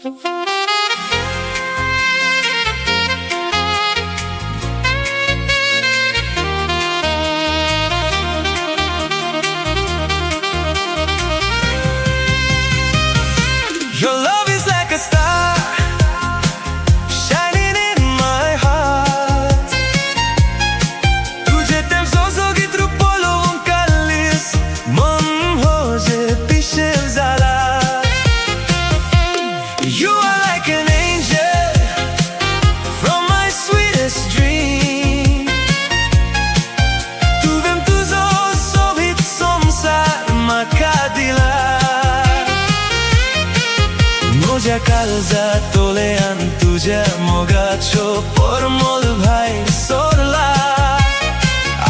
Your love is like a star shining in my heart. तुझे तेम सोगी trupolo un kalis मन हो जे पिशेल जाला. You are like an angel from my sweetest dream. Tu vem tuzo sobit somsar makadila. Moja calza tolean tuja mogacho pormol bhai sorla.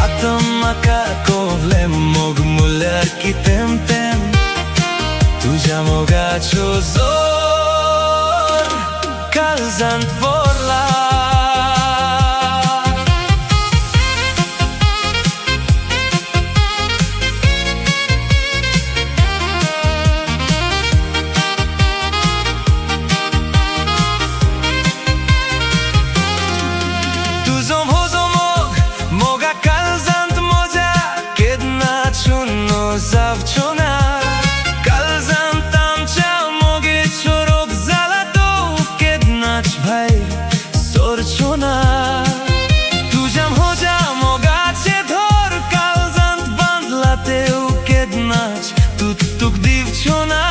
Atam maka kovle mog muller ki tem tuja mogacho zor calzant porla. Zawczona kalzant amcia mogę czorok zalatów kiednać bhai sorczona. Tużam chodzia mogacie dhor kalzant bandlateu kiednać tuttuk divczona.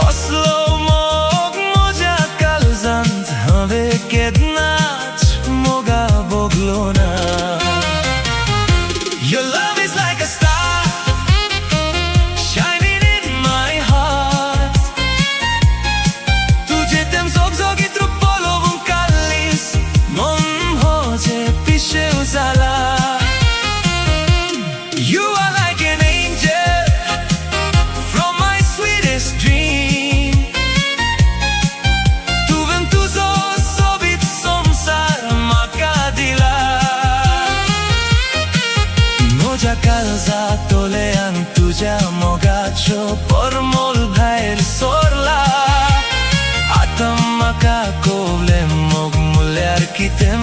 Oslo mog moja kalzant have kiednać moga boglona. Your love is like a star shining in my heart. तुझे तेम सोगी trupolo un kalis mon hoje pishe uzala. You are like an angel from my sweetest dream. Tu vem tuzo sobit somsar makadila. Moja calza tolean tuja mogacho pormol bhair sorla. Atam maka kovle mog muller ki tem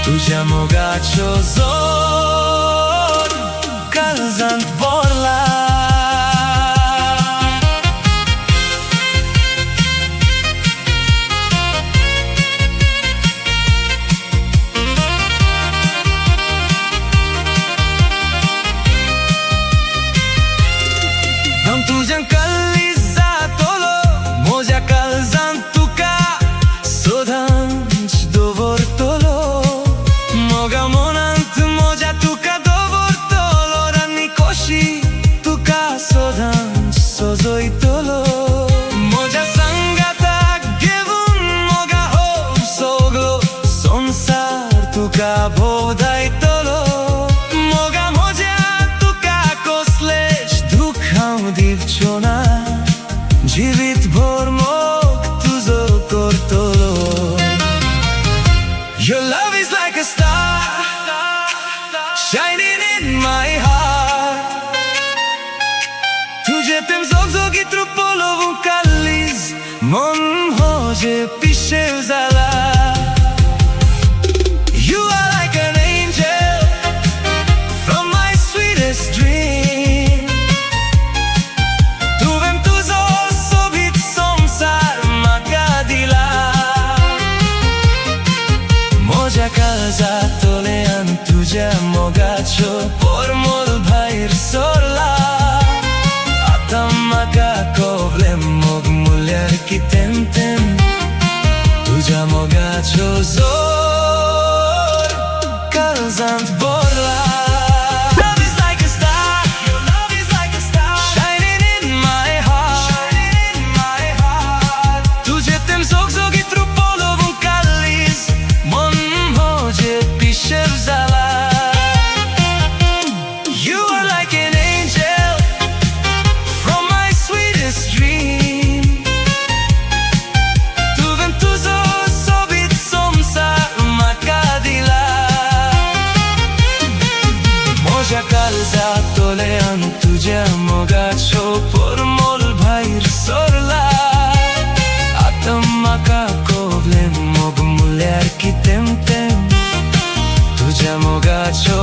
tuja mogacho zor calzant borla. Tujan kaliza tolo moja calzant tuka sodanch dovor tolo. Moga monant moja tuka dovor tolo. Rani koshi tuka sodanch sozoi tolo. Moja sangata gevun moga hov soglo sonsar tuka bhodai tolo. Moga moja tuka koslesh dukham divchona. Jivit bhor mog tuzo kortolo. Your love is like a star shining in my heart. Tuje tem sogi trupolo un kalis mon hoje pishe uzala. You are like an angel from my sweetest dream. Tu vem tuzo sobit somsar makadila. Moja calza tolean tuja mogacho pormol bhair sorla. Atam maka kovle mog muller ki tem tuja mogacho zor calzant borla. Love is like a star. Your love is like a star shining in my heart. Tuđe tem sogi trupolo un kalis mon hoje pishe vzala. You are like an angel from my sweetest dream. Tu vem tuzo sobit somsar makadila. archi temtem तुझ्या मोगाचो